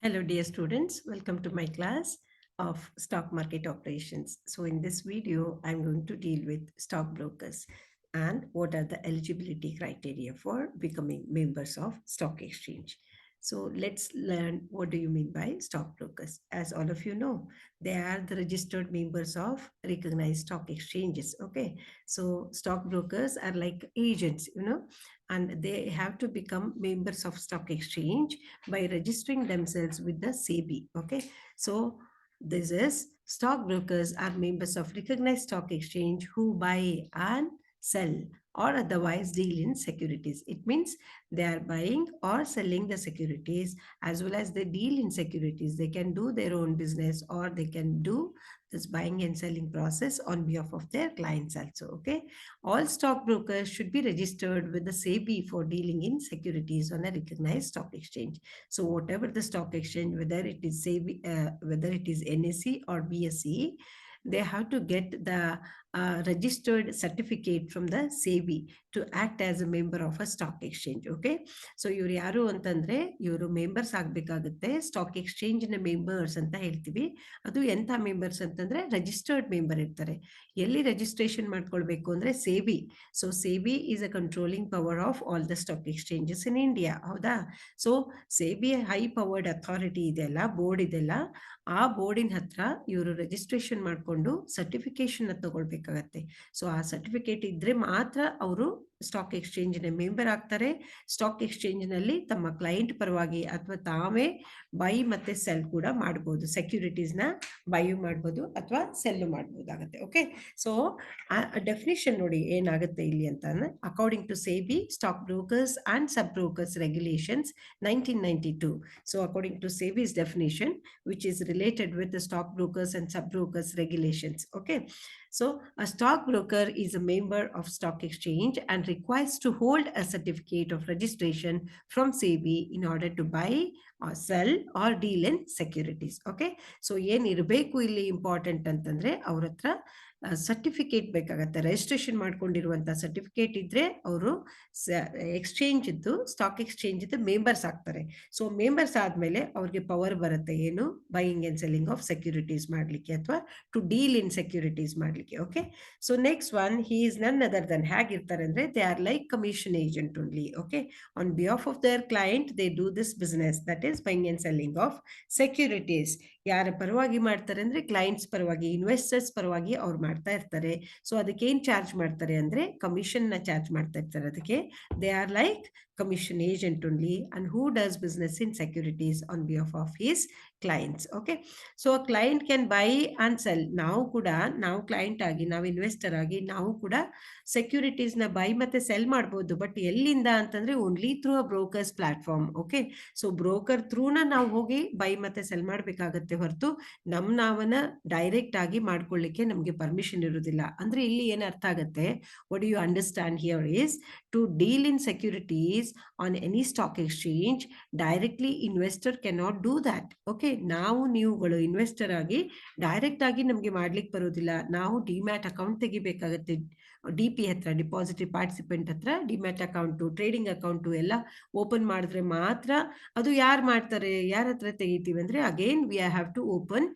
Hello, dear students. Welcome to my class of stock market operations. So in this video, I'm going to deal with stockbrokers and what are the eligibility criteria for becoming members of stock exchange. So let's learn what do you mean by stockbrokers. As all of you know, they are the registered members of recognized stock exchanges. Okay, so stockbrokers are like agents, and they have to become members of stock exchange by registering themselves with the SEBI. Okay, so this is stockbrokers are members of recognized stock exchange who buy and sell or otherwise deal in securities. It means they are buying or selling the securities as well as they deal in securities. They can do their own business or they can do this buying and selling process on behalf of their clients also. Okay, all stockbrokers should be registered with the SEBI for dealing in securities on a recognized stock exchange. So whatever the stock exchange, whether it is SEBI, whether it is NSE or BSE, they have to get the registered certificate from the SEBI to act as a member of a stock exchange. Okay, so ಇವ್ರು ಯಾರು ಅಂತಂದ್ರೆ ಇವರು members ಆಗ್ಬೇಕಾಗುತ್ತೆ. Stock exchange ನ members ಅಂತ ಹೇಳ್ತೀವಿ. ಅದು ಎಂಥ members ಅಂತಂದ್ರೆ ರಿಜಿಸ್ಟರ್ಡ್ ಮೆಂಬರ್ ಇರ್ತಾರೆ. ಎಲ್ಲಿ ರಿಜಿಸ್ಟ್ರೇಷನ್ ಮಾಡ್ಕೊಳ್ಬೇಕು ಅಂದ್ರೆ SEBI. So SEBI is a controlling power of all the stock exchanges in India. ಹೌದಾ? So SEBI high powered authority ಇದೆಯಲ್ಲ, ಬೋರ್ಡ್ ಇದೆಲ್ಲ, ಆ ಬೋರ್ಡಿನ ಹತ್ರ ಇವರು ರಿಜಿಸ್ಟ್ರೇಷನ್ ಮಾಡಿಕೊಂಡು ಸರ್ಟಿಫಿಕೇಶನ್ ತಗೊಳ್ಬೇಕಾಗತ್ತೆ. ಸೊ ಆ ಸರ್ಟಿಫಿಕೇಟ್ ಇದ್ರೆ ಮಾತ್ರ ಅವರು ಸ್ಟಾಕ್ ಎಕ್ಸ್ಚೇಂಜ್ ನ ಮೆಂಬರ್ ಆಗ್ತಾರೆ. ಸ್ಟಾಕ್ ಎಕ್ಸ್ಚೇಂಜ್ ನಲ್ಲಿ ತಮ್ಮ ಕ್ಲೈಂಟ್ ಪರವಾಗಿ ಅಥವಾ ತಾವೇ ಬೈ ಮತ್ತೆ ಸೆಲ್ ಕೂಡ ಮಾಡಬಹುದು. ಸೆಕ್ಯೂರಿಟೀಸ್ ನ ಬೈ ಮಾಡಬಹುದು ಅಥವಾ ಸೆಲ್ ಮಾಡಬಹುದಾಗತ್ತೆ. ಓಕೆ, ಸೊ ಡೆಫಿನಿಷನ್ ನೋಡಿ ಏನಾಗುತ್ತೆ ಇಲ್ಲಿ ಅಂತ. According to SEBI stock brokers and sub brokers regulations 1992. So according to SEBI's definition, which is related with the stockbrokers and sub-brokers regulations. Okay, so a stockbroker is a member of stock exchange and requires to hold a certificate of registration from SEBI in order to buy or sell or deal in securities. Okay, so ಏನ್ ಇರಬೇಕು ಇಲ್ಲಿ important ಅಂತಂದ್ರೆ ಅವ್ರ ಹತ್ರ certificate ಬೇಕಾಗತ್ತೆ. Registration ಮಾಡ್ಕೊಂಡಿರುವಂತ certificate ಇದ್ರೆ ಅವರು exchange ಇದ್ದು ಸ್ಟಾಕ್ ಎಕ್ಸ್ಚೇಂಜ್ ಇದ್ದು ಮೆಂಬರ್ಸ್ ಆಗ್ತಾರೆ. ಸೊ ಮೆಂಬರ್ಸ್ ಆದ್ಮೇಲೆ ಅವ್ರಿಗೆ ಪವರ್ ಬರುತ್ತೆ ಏನು, buying and selling of securities ಮಾಡ್ಲಿಕ್ಕೆ ಅಥವಾ ಟು ಡೀಲ್ ಇನ್ ಸೆಕ್ಯೂರಿಟೀಸ್ ಮಾಡ್ಲಿಕ್ಕೆ. Okay, so next one, he is ನನ್ ಅದರ್ ದನ್. ಹೇಗಿರ್ತಾರೆ ಅಂದ್ರೆ they are like commission agent only. Okay, on behalf of their client they do this business, that is buying and selling of securities. ಯಾರ ಪರವಾಗಿ ಮಾಡ್ತಾರೆ ಅಂದ್ರೆ clients ಪರವಾಗಿ, investors ಪರವಾಗಿ ಅವ್ರು ಮಾಡ್ತಾ ಇರ್ತಾರೆ. ಸೊ ಅದಕ್ಕೆ ಏನ್ ಚಾರ್ಜ್ ಮಾಡ್ತಾರೆ ಅಂದ್ರೆ ಕಮಿಷನ್ ನ ಚಾರ್ಜ್ ಮಾಡ್ತಾ ಇರ್ತಾರೆ. ಅದಕ್ಕೆ they are like commission agent only and who does business in securities on behalf of his clients. Okay, so a client can buy and sell. ನಾವು ಕೂಡ, ನಾವು ಕ್ಲೈಂಟ್ ಆಗಿ, ನಾವು ಇನ್ವೆಸ್ಟರ್ ಆಗಿ ನಾವು ಕೂಡ ಸೆಕ್ಯೂರಿಟೀಸ್ ನ ಬೈ ಮತ್ತೆ ಸೆಲ್ ಮಾಡಬಹುದು. ಬಟ್ ಎಲ್ಲಿಂದ ಅಂತಂದ್ರೆ only through a brokers platform. Okay, so broker ಥ್ರೂನ ನಾವು ಹೋಗಿ ಬೈ ಮತ್ತೆ ಸೆಲ್ ಮಾಡ್ಬೇಕಾಗತ್ತೆ ಹೊರತು ನಾವನ್ನ ಡೈರೆಕ್ಟ್ ಆಗಿ ಮಾಡ್ಕೊಳ್ಳಿಕ್ಕೆ ನಮ್ಗೆ ಪರ್ಮಿಷನ್ ಇರುವುದಿಲ್ಲ. ಅಂದ್ರೆ ಇಲ್ಲಿ ಏನ್ ಅರ್ಥ ಆಗತ್ತೆ, what you understand here is to deal in securities on any stock exchange directly investor cannot do that. Okay, ನಾವು ನೀವುಗಳು ಇನ್ವೆಸ್ಟರ್ ಆಗಿ ಡೈರೆಕ್ಟ್ ಆಗಿ ನಮ್ಗೆ ಮಾಡ್ಲಿಕ್ಕೆ ಬರೋದಿಲ್ಲ. ನಾವು ಡಿಮ್ಯಾಟ್ ಅಕೌಂಟ್ ತೆಗಿಬೇಕಾಗತ್ತೆ. DP ಹತ್ರ, ಡಿಪಾಸಿಟರಿ ಪಾರ್ಟಿಸಿಪೆಂಟ್ ಹತ್ರ ಡಿಮ್ಯಾಟ್ ಅಕೌಂಟು, ಟ್ರೇಡಿಂಗ್ ಅಕೌಂಟು ಎಲ್ಲ ಓಪನ್ ಮಾಡಿದ್ರೆ ಮಾತ್ರ ಅದು ಯಾರು ಮಾಡ್ತಾರೆ, ಯಾರ ಹತ್ರ ತೆಗಿತೀವಿ ಅಂದ್ರೆ again we have to open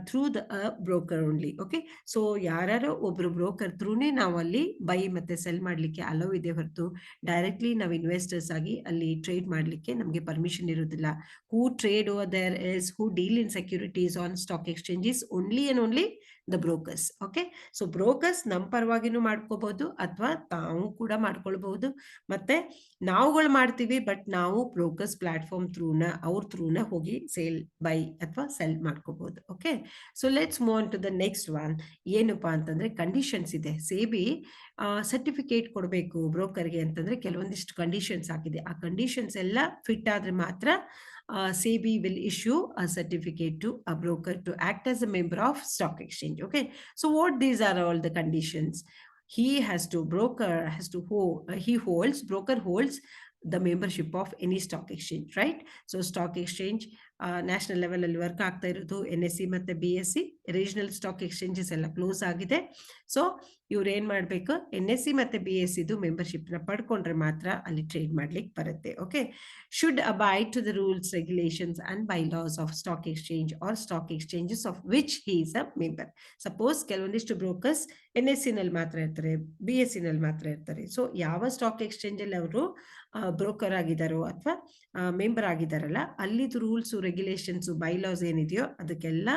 through the broker only. Okay, so ಯಾರು ಒಬ್ರು ಬ್ರೋಕರ್ ಥ್ರೂನೇ ನಾವು ಅಲ್ಲಿ ಬೈ ಮತ್ತೆ ಸೆಲ್ ಮಾಡ್ಲಿಕ್ಕೆ ಅಲೋ ಇದೆ ಹೊರತು ಡೈರೆಕ್ಟ್ಲಿ ನಾವು ಇನ್ವೆಸ್ಟರ್ಸ್ ಆಗಿ ಅಲ್ಲಿ ಟ್ರೇಡ್ ಮಾಡ್ಲಿಕ್ಕೆ ನಮಗೆ ಪರ್ಮಿಷನ್ ಇರುವುದಿಲ್ಲ. Who trade over there is, who deal in securities on stock exchanges only and only the brokers. Okay, so brokers ನಮ್ಮ ಪರವಾಗಿನೂ ಮಾಡ್ಕೋಬಹುದು ಅಥವಾ ತಾವು ಕೂಡ ಮಾಡ್ಕೊಳ್ಬಹುದು. ಮತ್ತೆ ನಾವುಗಳು ಮಾಡ್ತೀವಿ, ಬಟ್ ನಾವು ಬ್ರೋಕರ್ಸ್ ಪ್ಲಾಟ್ಫಾರ್ಮ್ ಥ್ರೂನ, ಅವ್ರ ಥ್ರೂನ ಹೋಗಿ ಸೇಲ್ ಬೈ ಅಥವಾ ಸೆಲ್ ಮಾಡ್ಕೋಬಹುದು. Okay, so let's move on to the next one. ಏನಪ್ಪಾ ಅಂತಂದ್ರೆ ಕಂಡೀಷನ್ಸ್ ಇದೆ. ಸೇಬಿ ಸರ್ಟಿಫಿಕೇಟ್ ಕೊಡಬೇಕು ಬ್ರೋಕರ್ಗೆ ಅಂತಂದ್ರೆ ಕೆಲವೊಂದಿಷ್ಟು ಕಂಡೀಷನ್ಸ್ ಹಾಕಿದೆ. ಆ ಕಂಡೀಷನ್ಸ್ ಎಲ್ಲ ಫಿಟ್ ಆದ್ರೆ ಮಾತ್ರ SEBI will issue a certificate to a broker to act as a member of stock exchange. Okay, so what these are all the conditions? He holds broker holds the membership of any stock exchange, right? So stock exchange national ಲೆವೆಲಲ್ಲಿ work ಆಗ್ತಾ ಇರೋದು NSE ಮತ್ತು BSE, regional stock exchanges ಎಲ್ಲ close ಆಗಿದೆ. So ಇವ್ರು ಏನು ಮಾಡಬೇಕು, NSE ಮತ್ತು BSEದು ಮೆಂಬರ್ಶಿಪ್ನ ಪಡ್ಕೊಂಡ್ರೆ ಮಾತ್ರ ಅಲ್ಲಿ ಟ್ರೇಡ್ ಮಾಡ್ಲಿಕ್ಕೆ ಬರುತ್ತೆ. Okay, should abide to the rules, regulations and bylaws of stock exchange or stock exchanges of which he is a member. Suppose ಕೆಲವೊಂದಿಷ್ಟು ಬ್ರೋಕರ್ಸ್ NSEನಲ್ಲಿ ಮಾತ್ರ ಇರ್ತಾರೆ, BSEನಲ್ಲಿ ಮಾತ್ರ ಇರ್ತಾರೆ. ಸೊ ಯಾವ ಸ್ಟಾಕ್ ಎಕ್ಸ್ಚೇಂಜಲ್ಲಿ ಅವರು ಬ್ರೋಕರ್ ಆಗಿದ್ದಾರೋ ಅಥವಾ ಮೆಂಬರ್ ಆಗಿದ್ದಾರಲ್ಲ, ಅಲ್ಲಿದು ರೂಲ್ಸು, ರೆಗ್ಯುಲೇಷನ್ಸು, ಬೈಲಾಸ್ ಏನಿದೆಯೋ ಅದಕ್ಕೆಲ್ಲ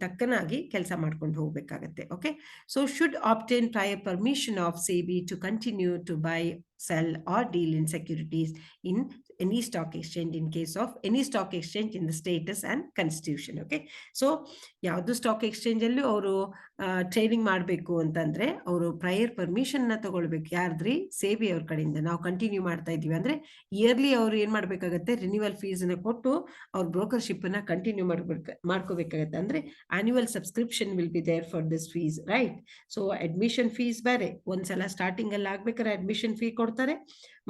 ತಕ್ಕನಾಗಿ ಕೆಲಸ ಮಾಡ್ಕೊಂಡು ಹೋಗ್ಬೇಕಾಗತ್ತೆ. Okay, so should obtain prior permission of SEBI to continue to buy, sell or deal in securities in any stock exchange in case of any stock exchange in the status and constitution. Okay, so ಯಾವುದು stock exchange ಅಲ್ಲಿ ಅವರು trading ಮಾಡಬೇಕು ಅಂತಂದ್ರೆ ಅವರು prior permission ನ ತಗೊಳ್ಬೇಕು. ಯಾರ್ದ್ರಿ? SEBI ಅವ್ರ ಕಡೆಯಿಂದ. ನಾವು ಕಂಟಿನ್ಯೂ ಮಾಡ್ತಾ ಇದೀವಿ ಅಂದ್ರೆ ಇಯರ್ಲಿ ಅವ್ರು ಏನ್ ಮಾಡ್ಬೇಕಾಗತ್ತೆ, ರಿನ್ಯೂವಲ್ ಫೀಸ್ ನ ಕೊಟ್ಟು ಅವ್ರ ಬ್ರೋಕರ್ಶಿಪ್ ನ ಕಂಟಿನ್ಯೂ ಮಾಡ್ಕೋಬೇಕಾಗತ್ತೆ. ಅಂದ್ರೆ annual subscription will be there for this fees, right? So admission fees ಬೇರೆ, ಒಂದ್ಸಲ ಸ್ಟಾರ್ಟಿಂಗ್ ಅಲ್ಲಿ ಆಗ್ಬೇಕಾದ್ರೆ ಅಡ್ಮಿಷನ್ ಫೀ ಕೊಡ್ತಾರೆ,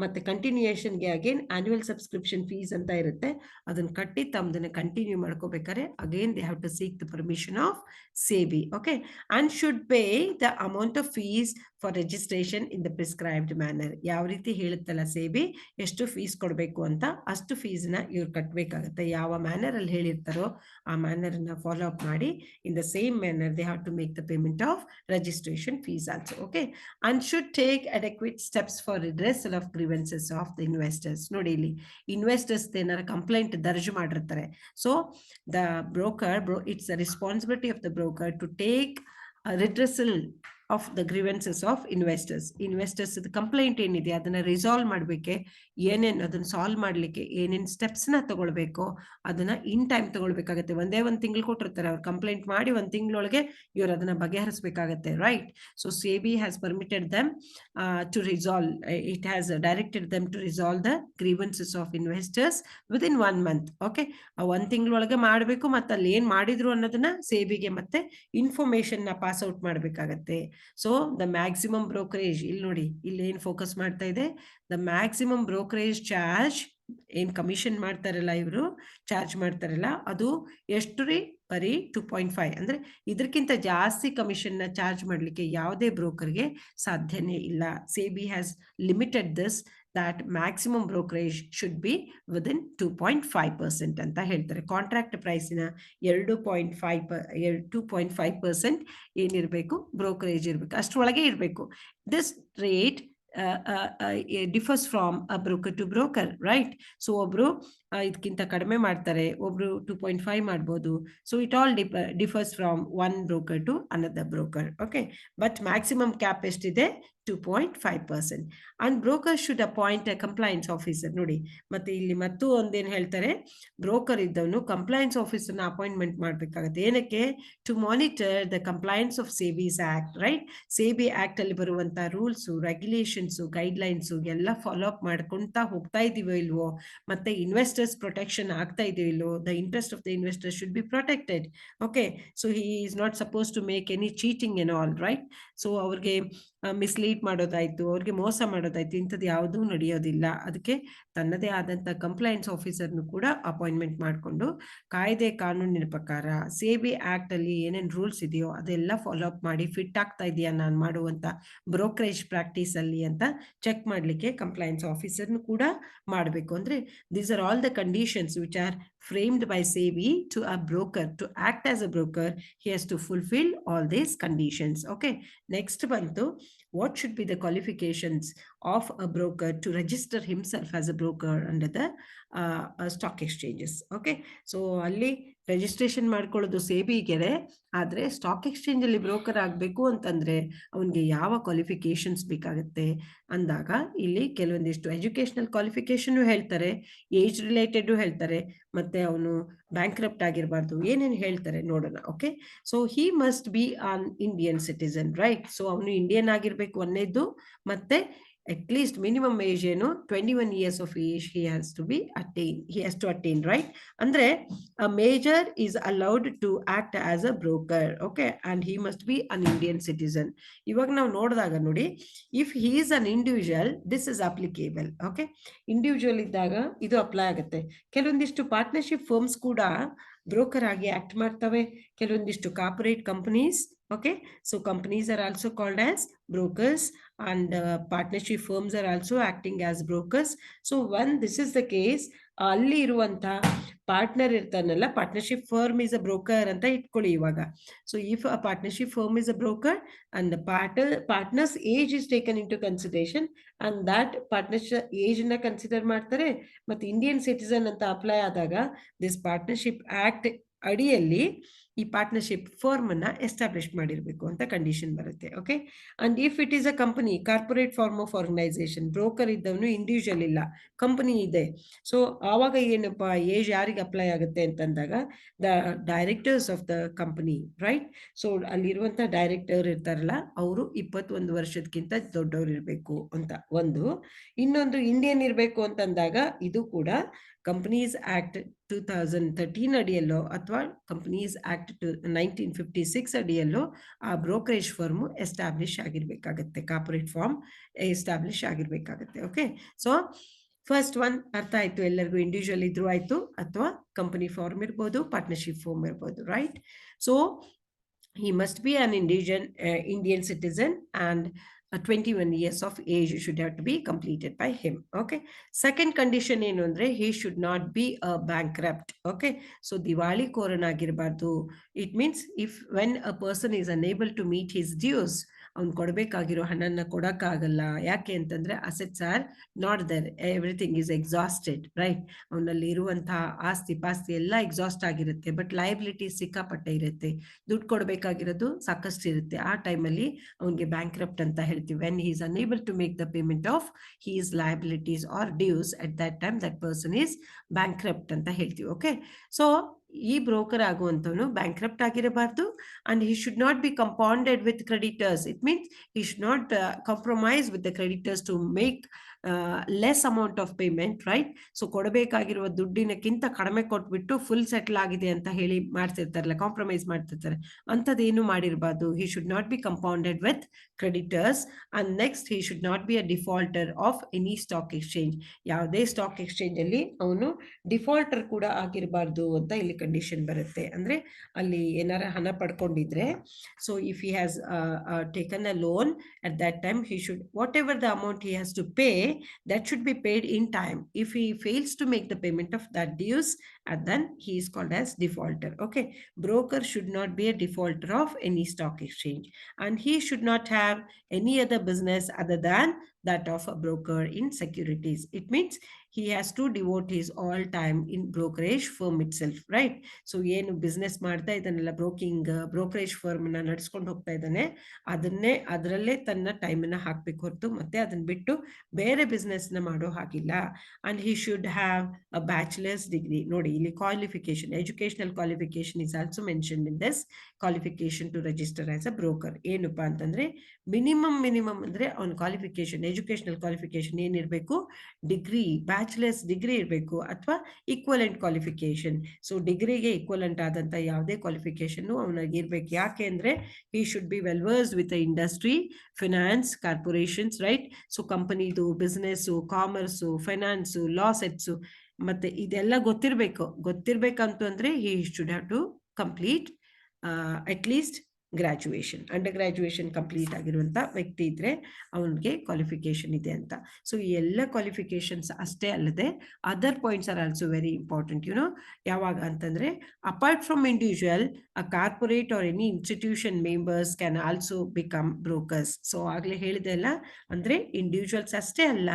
ಮತ್ತೆ ಕಂಟಿನ್ಯೂಯೇಷನ್ಗೆ ಅಗೇನ್ ಆನ್ಯುವಲ್ ಸಬ್ಸ್ಕ್ರಿಪ್ಷನ್ ಫೀಸ್ ಅಂತ ಇರುತ್ತೆ, ಅದನ್ನ ಕಟ್ಟಿ ತಮ್ಮದನ್ನ ಕಂಟಿನ್ಯೂ ಮಾಡ್ಕೋಬೇಕಾದ್ರೆ again they have to seek the permission of SEBI. Okay, and should pay the amount of fees for registration in the prescribed manner. ಯಾವ ರೀತಿ ಹೇಳುತ್ತಲ್ಲ SEBI ಎಷ್ಟು ಫೀಸ್ ಕೊಡಬೇಕು ಅಂತ, ಅಷ್ಟು ಫೀಸ್ನ ಇವ್ರು ಕಟ್ಟಬೇಕಾಗತ್ತೆ. ಯಾವ ಮ್ಯಾನರ್ ಅಲ್ಲಿ ಹೇಳಿರ್ತಾರೋ ಆ ಮ್ಯಾನರ್ ಅನ್ನ ಫಾಲೋ ಅಪ್ ಮಾಡಿ, in the same manner they have to make the payment of registration fees also. Okay, and should take adequate steps for redressal of grievances of the investors. ನೋಡಿ, ಇಲ್ಲಿ investors ಏನಾರ complaint ದರ್ಜ್ ಮಾಡಿರ್ತಾರೆ. So the broker, it's the responsibility of the broker to take redressal of the grievances of investors complaint ಏನಿದೆ ಅದನ್ನ resolve ಮಾಡಬೇಕೆ, ಅದನ್ನ solve ಮಾಡ್ಲಿಕ್ಕೆ ಏನೇನು ಸ್ಟೆಪ್ಸ್ನ ತಗೊಳ್ಬೇಕು ಅದನ್ನ ಇನ್ ಟೈಮ್ ತಗೊಳ್ಬೇಕಾಗತ್ತೆ. ಒಂದ್ ತಿಂಗಳು ಕೊಟ್ಟಿರ್ತಾರೆ, ಅವ್ರು ಕಂಪ್ಲೇಂಟ್ ಮಾಡಿ ಒಂದ್ ತಿಂಗಳೊಳಗೆ ಇವ್ರು ಅದನ್ನ ಬಗೆಹರಿಸಬೇಕಾಗತ್ತೆ, right? So SEBI has permitted them to resolve, it has directed them to resolve the grievances of investors within 1 month. Okay, ಒಂದ್ ತಿಂಗಳೊಳಗೆ ಮಾಡಬೇಕು, ಮತ್ತೆ ಅಲ್ಲಿ ಏನ್ ಮಾಡಿದ್ರು ಅನ್ನೋದನ್ನ SEBIಗೆ ಮತ್ತೆ ಇನ್ಫಾರ್ಮೇಶನ್ ನ ಪಾಸ್ ಔಟ್ ಮಾಡ್ಬೇಕಾಗತ್ತೆ. ಸೊ ದ ಮ್ಯಾಕ್ಸಿಮಮ್ ಬ್ರೋಕರೇಜ್, ಇಲ್ಲಿ ನೋಡಿ, ಇಲ್ಲಿ ಏನ್ ಫೋಕಸ್ ಮಾಡ್ತಾ ಇದೆ, ದ ಮ್ಯಾಕ್ಸಿಮಮ್ ಬ್ರೋಕರೇಜ್ ಚಾರ್ಜ್, ಏನ್ ಕಮಿಷನ್ ಮಾಡ್ತಾರಲ್ಲ ಇವರು, ಚಾರ್ಜ್ ಮಾಡ್ತಾರಲ್ಲ, ಅದು ಎಷ್ಟು ರೀ? ಬರೀ 2.5. ಅಂದ್ರೆ ಇದಕ್ಕಿಂತ ಜಾಸ್ತಿ ಕಮಿಷನ್ ನ ಚಾರ್ಜ್ ಮಾಡ್ಲಿಕ್ಕೆ ಯಾವುದೇ ಬ್ರೋಕರ್ಗೆ ಸಾಧ್ಯನೇ ಇಲ್ಲ. SEBI has limited this, that maximum brokerage should be within 2.5% ಅಂತ ಹೇಳ್ತಾರೆ. ಕಾಂಟ್ರಾಕ್ಟ್ ಪ್ರೈಸಿನ 2.5% ಏನಿರಬೇಕು, ಬ್ರೋಕರೇಜ್ ಇರಬೇಕು, ಅಷ್ಟರೊಳಗೆ ಇರಬೇಕು. This rate differs from a broker to broker, right? So ಒಬ್ರು ಇದಕ್ಕಿಂತ ಕಡಿಮೆ ಮಾಡ್ತಾರೆ, ಒಬ್ರು 2.5 ಮಾಡ್ಬೋದು. So it all differs from one broker to another broker. Okay, but maximum cap ಎಷ್ಟಿದೆ? 2.5%. and broker should appoint a compliance officer. ನೋಡಿ, ಮತ್ತೆ ಇಲ್ಲಿ ಮತ್ತು ಒಂದೇನು ಹೇಳ್ತಾರೆ, ಬ್ರೋಕರ್ ಇದ್ದವನು ಕಂಪ್ಲೈನ್ಸ್ ಆಫೀಸರ್ನ ಅಪಾಯಿಂಟ್ಮೆಂಟ್ ಮಾಡ್ಬೇಕಾಗತ್ತೆ. ಏನಕ್ಕೆ? To monitor the compliance of SEBI's act, right? SEBI act ಅಲ್ಲಿ ಬರುವಂತ ರೂಲ್ಸು, ರೆಗ್ಯುಲೇಷನ್ಸು, ಗೈಡ್ಲೈನ್ಸು ಎಲ್ಲ ಫಾಲೋ ಅಪ್ ಮಾಡ್ಕೊಂತಾ ಹೋಗ್ತಾ ಇದೀವೋ ಇಲ್ವೋ, ಮತ್ತೆ ಇನ್ವೆಸ್ಟರ್ಸ್ ಪ್ರೊಟೆಕ್ಷನ್ ಆಗ್ತಾ ಇದೆಯೋ ಇಲ್ವೋ, the interest of the investor should be protected. Okay, so he is not suppose to make any cheating at all, right? So ಅವ್ರಿಗೆ ಮಿಸ್ಲೀಡ್ ಮಾಡೋದಾಯ್ತು, ಅವ್ರಿಗೆ ಮೋಸ ಮಾಡೋದಾಯ್ತು, ಇಂಥದ್ದು ಯಾವುದೂ ನಡೆಯೋದಿಲ್ಲ. ಅದಕ್ಕೆ ತನ್ನದೇ ಆದಂಥ ಕಂಪ್ಲೈನ್ಸ್ ಆಫೀಸರ್ನು ಕೂಡ ಅಪಾಯಿಂಟ್ಮೆಂಟ್ ಮಾಡಿಕೊಂಡು ಕಾಯ್ದೆ ಕಾನೂನಿನ ಪ್ರಕಾರ SEBI ಆಕ್ಟ್ ಅಲ್ಲಿ ಏನೇನು ರೂಲ್ಸ್ ಇದೆಯೋ ಅದೆಲ್ಲ ಫಾಲೋ ಅಪ್ ಮಾಡಿ ಫಿಟ್ ಆಗ್ತಾ ಇದೆಯಾ ನಾನು ಮಾಡುವಂತ ಬ್ರೋಕರೇಜ್ ಪ್ರಾಕ್ಟೀಸ್ ಅಲ್ಲಿ ಅಂತ ಚೆಕ್ ಮಾಡ್ಲಿಕ್ಕೆ ಕಂಪ್ಲೈನ್ಸ್ ಆಫೀಸರ್ನು ಕೂಡ ಮಾಡಬೇಕು. ಅಂದ್ರೆ these are all the conditions which are framed by SEBI to a broker. To act as a broker, he has to fulfill all these conditions. Okay, next ಬಂತು, what should be the qualifications of a broker to register himself as a broker under the stock exchanges. Okay, so ಅಲ್ಲಿ registration ಮಾಡ್ಕೊಳ್ಳೋದು SEBIಗೆ, ಆದ್ರೆ stock exchange ಅಲ್ಲಿ broker ಆಗಬೇಕು ಅಂತಂದ್ರೆ ಅವನಿಗೆ ಯಾವ qualifications ಬೇಕಾಗುತ್ತೆ ಅಂದಾಗ ಇಲ್ಲಿ ಕೆಲವೊಂದಿಷ್ಟು ಎಜುಕೇಶನಲ್ ಕ್ವಾಲಿಫಿಕೇಶನ್ ಹೇಳ್ತಾರೆ, ಏಜ್ ರಿಲೇಟೆಡ್ ಹೇಳ್ತಾರೆ, ಮತ್ತೆ ಅವನು ಬ್ಯಾಂಕ್ರಪ್ಟ್ ಆಗಿರಬಾರ್ದು, ಏನೇನು ಹೇಳ್ತಾರೆ ನೋಡೋಣ. Okay, so he must be on Indian citizen, right? So ಅವನು ಇಂಡಿಯನ್ ಆಗಿರ್ಬೇಕು ಒಂದೇದ್ದು, ಮತ್ತೆ at least minimum age 21 years of age he has to attain, right? Andre a major is allowed to act as a broker, okay, and he must be an Indian citizen. ಇವಾಗ ನಾವು ನೋಡಿದಾಗ ನೋಡಿ, if he is an individual this is applicable, okay. Individual ಇದ್ದಾಗ ಇದು apply ಆಗುತ್ತೆ. ಕೆಲವೊಂದಿಷ್ಟು partnership firms ಕೂಡ broker ಆಗಿ ಆಕ್ಟ್ ಮಾಡ್ತವೆ, ಕೆಲವೊಂದಿಷ್ಟು corporate companies, okay. So companies are also called as brokers, and partnership firms are also acting as brokers. So when this is the case, ಅಲ್ಲಿ ಇರುವಂತ ಪಾರ್ಟ್ನರ್ ಇರ್ತಾನಲ್ಲ, partnership firm is a broker ಅಂತ ಇಟ್ಕೊಳ್ಳಿ ಇವಾಗ. So if a partnership firm is a broker and the partner's age is taken into consideration, and that partnership age ನ consider ಮಾಡ್ತಾರೆ, ಮತ್ತೆ Indian citizen ಅಂತ ಅಪ್ಲೈ ಆದಾಗ ದಿಸ್ ಪಾರ್ಟ್ನರ್ಶಿಪ್ ಆಕ್ಟ್ ಅಡಿಯಲ್ಲಿ ಈ ಪಾರ್ಟ್ನರ್ಶಿಪ್ ಫರ್ಮ್ ಅನ್ನ ಎಸ್ಟಾಬ್ಲಿಷ್ ಮಾಡಿರ್ಬೇಕು ಅಂತ ಕಂಡೀಷನ್ ಬರುತ್ತೆ, okay. And if it is a company, corporate form of organisation, broker ಇದ್ದವನು ಇಂಡಿವಿಜುವಲ್ ಇಲ್ಲ, ಕಂಪನಿ ಇದೆ. ಸೊ ಆವಾಗ ಏನಪ್ಪಾ ಏಜ್ ಯಾರಿಗೆ ಅಪ್ಲೈ ಆಗುತ್ತೆ ಅಂತಂದಾಗ the directors of the company, right. So ಅಲ್ಲಿರುವಂತ ಡೈರೆಕ್ಟರ್ ಇರ್ತಾರಲ್ಲ, ಅವರು 21 ವರ್ಷದಕ್ಕಿಂತ ದೊಡ್ಡವ್ರು ಇರಬೇಕು ಅಂತ ಒಂದು. ಇನ್ನೊಂದು ಇಂಡಿಯನ್ ಇರಬೇಕು ಅಂತಂದಾಗ ಇದು ಕೂಡ ಕಂಪನೀಸ್ ಆಕ್ಟ್ 2013 ಅಡಿಯಲ್ಲೋ ಅಥವಾ ಕಂಪನೀಸ್ ಆಕ್ಟ್ 1956 ಅಡಿಯಲ್ಲೋ ಆ ಬ್ರೋಕರೇಜ್ ಫರ್ಮ್ ಎಸ್ಟಾಬ್ಲಿಷ್ ಆಗಿರ್ಬೇಕಾಗತ್ತೆ, ಕಾರ್ಪೊರೇಟ್ ಫಾರ್ಮ್ ಎಸ್ಟಾಬ್ಲಿಷ್ ಆಗಿರ್ಬೇಕಾಗತ್ತೆ, ಓಕೆ. ಸೊ ಫಸ್ಟ್ ಒನ್ ಅರ್ಥ ಆಯ್ತು ಎಲ್ಲರಿಗೂ, ಇಂಡಿವಿಜುವಲ್ ಇದ್ರೂ ಆಯ್ತು ಅಥವಾ ಕಂಪನಿ ಫಾರ್ಮ್ ಇರ್ಬೋದು, ಪಾರ್ಟ್ನರ್ಶಿಪ್ ಫಾರ್ಮ್ ಇರ್ಬೋದು, right. So he must be an Indian citizen, and 21 years of age should have to be completed by him, okay. Second condition ಏನು ಅಂದ್ರೆ he should not be a bankrupt, okay. So ದಿವಾಳಿ ಕೋರನಾಗಿರಬಾರ್ದು. It means if when a person is unable to meet his dues, ಅವ್ನು ಕೊಡಬೇಕಾಗಿರೋ ಹಣನ ಕೊಡಕ್ಕಾಗಲ್ಲ. ಯಾಕೆ ಅಂತಂದ್ರೆ assets are not there, everything is exhausted, right. ಅವನಲ್ಲಿ ಇರುವಂತಹ ಆಸ್ತಿ ಪಾಸ್ತಿ ಎಲ್ಲ ಎಕ್ಸಾಸ್ಟ್ ಆಗಿರುತ್ತೆ, ಬಟ್ ಲಯಬಿಲಿಟಿ ಸಿಕ್ಕಾಪಟ್ಟೆ ಇರುತ್ತೆ, ದುಡ್ಡು ಕೊಡಬೇಕಾಗಿರೋದು ಸಾಕಷ್ಟು ಇರುತ್ತೆ. ಆ ಟೈಮಲ್ಲಿ ಅವನಿಗೆ ಬ್ಯಾಂಕ್ರಪ್ಟ್ ಅಂತ ಹೇಳ್ತೀವಿ. When he is unable to make the payment of his liabilities or dues, at that time that person is bankrupt ಅಂತ ಹೇಳ್ತೀವಿ, ಓಕೆ. ಸೊ ಈ ಬ್ರೋಕರ್ ಆಗುವಂತವನು ಬ್ಯಾಂಕ್ರಪ್ಟ್ ಆಗಿರಬಾರ್ದು, and he should not be compounded with creditors. It means he should not compromise with the creditors to make less amount of payment, right. So ಕೊಡಬೇಕಾಗಿರುವ ದುಡ್ಡಿನಕ್ಕಿಂತ ಕಡಿಮೆ ಕೊಟ್ಬಿಟ್ಟು full settle ಆಗಿದೆ ಅಂತ ಹೇಳಿ ಮಾಡ್ತಿರ್ತಾರಲ್ಲ, ಕಾಂಪ್ರಮೈಸ್ ಮಾಡ್ತಿರ್ತಾರೆ, ಅಂಥದ್ದೇನು ಮಾಡಿರಬಾರ್ದು. He should not be compounded with creditors, and next he should not be a defaulter of any stock exchange. ಯಾವುದೇ ಸ್ಟಾಕ್ ಎಕ್ಸ್ಚೇಂಜ್ ಅಲ್ಲಿ ಅವನು ಡಿಫಾಲ್ಟರ್ ಕೂಡ ಆಗಿರಬಾರ್ದು ಅಂತ ಇಲ್ಲಿ ಕಂಡೀಷನ್ ಬರುತ್ತೆ. ಅಂದ್ರೆ ಅಲ್ಲಿ ಏನಾರ ಹಣ ಪಡ್ಕೊಂಡಿದ್ರೆ, so if he has taken a loan, at that time he should, whatever the amount he has to pay, that should be paid in time. If he fails to make the payment of that dues, and then he is called as defaulter, okay. Broker should not be a defaulter of any stock exchange, and he should not have any other business other than that of a broker in securities. It means he has to devote his all time in brokerage firm itself, right. So ಏನು business ಮಾಡ್ತಾ ಇದ್ದಾನಲ್ಲ, brokerage firm ನ ನಡ್ಸ್ಕೊಂಡು ಹೋಗ್ತಾ ಇದ್ದಾನೆ, ಅದರಲ್ಲೇ ತನ್ನ ಟೈಮನ್ನ ಹಾಕ್ಬೇಕು ಹೊರತು ಮತ್ತೆ ಅದನ್ನ ಬಿಟ್ಟು ಬೇರೆ ಬಿಸ್ನೆಸ್ ನ ಮಾಡೋ ಹಾಗಿಲ್ಲ. And he should have a bachelor's degree. ನೋಡಿ ಇಲ್ಲಿ qualification, educational qualification is also mention in this qualification to register as a broker. ಏನಪ್ಪಾ ಅಂತಂದ್ರೆ ಮಿನಿಮಮ್ ಅಂದ್ರೆ ಅವನ ಕ್ವಾಲಿಫಿಕೇಶನ್, ಎಜುಕೇಶನಲ್ ಕ್ವಾಲಿಫಿಕೇಶನ್ ಏನಿರಬೇಕು, ಡಿಗ್ರಿ, ಬ್ಯಾಚುಲರ್ಸ್ ಡಿಗ್ರಿ ಇರಬೇಕು ಅಥವಾ ಈಕ್ವಲೆಂಟ್ ಕ್ವಾಲಿಫಿಕೇಶನ್. ಸೊ ಡಿಗ್ರಿಗೆ ಈಕ್ವಲೆಂಟ್ ಆದಂತ ಯಾವುದೇ ಕ್ವಾಲಿಫಿಕೇಶನ್ ಅವನಿಗೆ ಇರ್ಬೇಕು. ಯಾಕೆ ಅಂದ್ರೆ he should be well versed with the industry, finance, corporations, right. So ಕಂಪನಿದು ಬಿಸ್ನೆಸ್, ಕಾಮರ್ಸ್, ಫೈನಾನ್ಸ್, ಲಾ ಸೆಟ್ಸ್, ಮತ್ತೆ ಇದೆಲ್ಲ ಗೊತ್ತಿರ್ಬೇಕಂತ ಅಂದ್ರೆ he should have to complete at least graduation, under graduation complete ಆಗಿರುವಂತ ವ್ಯಕ್ತಿ ಇದ್ರೆ ಅವನಿಗೆ ಕ್ವಾಲಿಫಿಕೇಶನ್ ಇದೆ ಅಂತ. ಸೊ ಈ ಎಲ್ಲ ಕ್ವಾಲಿಫಿಕೇಶನ್ಸ್ ಅಷ್ಟೇ ಅಲ್ಲದೆ other points are also very important. ಯಾವಾಗ ಅಂತಂದ್ರೆ apart from individual, a corporate or any institution members can also become brokers. So ಆಗ್ಲೇ ಹೇಳಿದೆ ಅಲ್ಲ, ಅಂದ್ರೆ ಇಂಡಿವಿಜುವಲ್ಸ್ ಅಷ್ಟೇ ಅಲ್ಲ,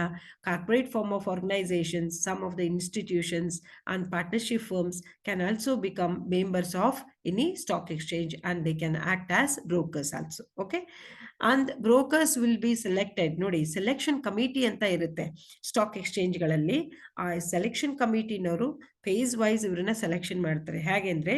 corporate form of organisations, some of the institutions and partnership firms can also become members of any stock exchange, and they can act as brokers also, okay. And brokers will be selected. ನೋಡಿ selection committee ಅಂತ ಇರುತ್ತೆ stock exchange ಗಳಲ್ಲಿ. ಆ selection ಕಮಿಟಿನವರು phase wise ಇವ್ರನ್ನ selection ಮಾಡ್ತಾರೆ. ಹೇಗೆ ಅಂದ್ರೆ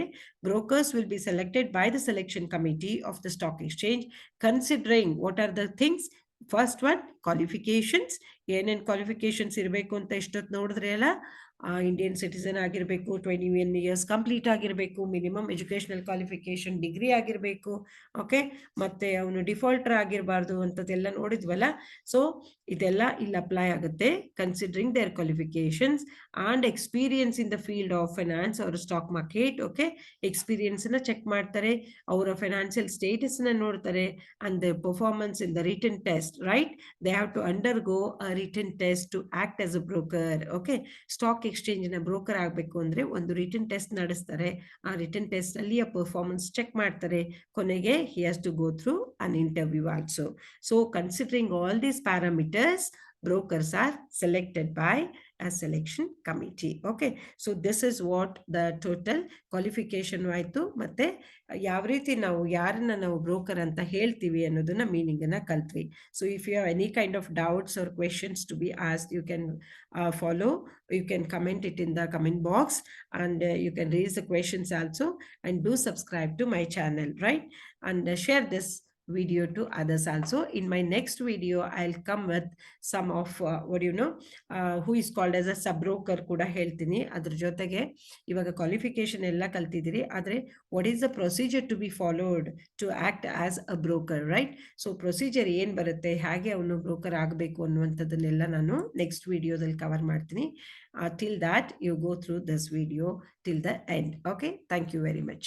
brokers will be selected by the selection committee of the stock exchange, considering what are the things first one qualifications. ಏನೇನು ಕ್ವಾಲಿಫಿಕೇಶನ್ಸ್ ಇರಬೇಕು ಅಂತ ಇಷ್ಟೊತ್ತು ನೋಡಿದ್ರೆ ಅಲ್ಲ, ಇಂಡಿಯನ್ ಸಿಟಿಸನ್ ಆಗಿರಬೇಕು, 21 ಇಯರ್ಸ್ ಕಂಪ್ಲೀಟ್ ಆಗಿರಬೇಕು, ಮಿನಿಮಮ್ ಎಜುಕೇಷನಲ್ ಕ್ವಾಲಿಫಿಕೇಶನ್ ಡಿಗ್ರಿ ಆಗಿರಬೇಕು, ಓಕೆ, ಮತ್ತು ಅವನು ಡಿಫಾಲ್ಟರ್ ಆಗಿರಬಾರ್ದು ಅಂಥದ್ದೆಲ್ಲ ನೋಡಿದ್ವಲ್ಲ. ಸೊ ಇದೆಲ್ಲ ಇಲ್ಲಿ ಅಪ್ಲೈ ಆಗುತ್ತೆ. Considering their qualifications and experience in the field of finance ಅವರ ಸ್ಟಾಕ್ ಮಾರ್ಕೆಟ್. ಓಕೆ, ಎಕ್ಸ್ಪೀರಿಯನ್ಸನ್ನ ಚೆಕ್ ಮಾಡ್ತಾರೆ, ಅವರ ಫೈನಾನ್ಷಿಯಲ್ ಸ್ಟೇಟಸ್ನ ನೋಡ್ತಾರೆ, and their performance in the written test, right? They have to undergo a written test to act as a broker. Okay, stock ಎಕ್ಸ್ಚೇಂಜಿನ broker ಆಗಬೇಕು ಅಂದರೆ ಒಂದು ರಿಟನ್ ಟೆಸ್ಟ್ ನಡೆಸ್ತಾರೆ. ಆ ರಿಟನ್ ಟೆಸ್ಟ್ ಅಲ್ಲಿ ಆ ಪರ್ಫಾರ್ಮೆನ್ಸ್ ಚೆಕ್ ಮಾಡ್ತಾರೆ. ಕೊನೆಗೆ he has to go through an interview also. So considering all these parameters, brokers are selected by a selection committee. Okay, so this is what the total qualification ಆಯಿತು. ಮತ್ತೆ ಯಾವ ರೀತಿ ನಾವು ಯಾರನ್ನ ನಾವು ಬ್ರೋಕರ್ ಅಂತ ಹೇಳ್ತೀವಿ ಅನ್ನೋದನ್ನ ಮೀನಿಂಗನ್ನ ಕಲ್ತ್ವಿ. So if you have any kind of doubts or questions to be asked, you can follow, you can comment it in the comment box, and you can raise the questions also, and do subscribe to my channel, right? And share this video to others also. In my next video I'll come with some of who is called as a sub broker ಕೂಡ ಹೇಳ್ತೀನಿ. ಅದ್ರ ಜೊತೆಗೆ ಇವಾಗ qualification ಎಲ್ಲ ಕಲ್ತಿದ್ದೀರಿ, ಆದರೆ what is the procedure to be followed to act as a broker, right? So procedure ಏನು ಬರುತ್ತೆ, ಹೇಗೆ ಅವನು ಬ್ರೋಕರ್ ಆಗಬೇಕು ಅನ್ನುವಂಥದ್ದನ್ನೆಲ್ಲ ನಾನು ನೆಕ್ಸ್ಟ್ ವಿಡಿಯೋದಲ್ಲಿ ಕವರ್ ಮಾಡ್ತೀನಿ. till that you go through this video till the end. Okay, thank you very much.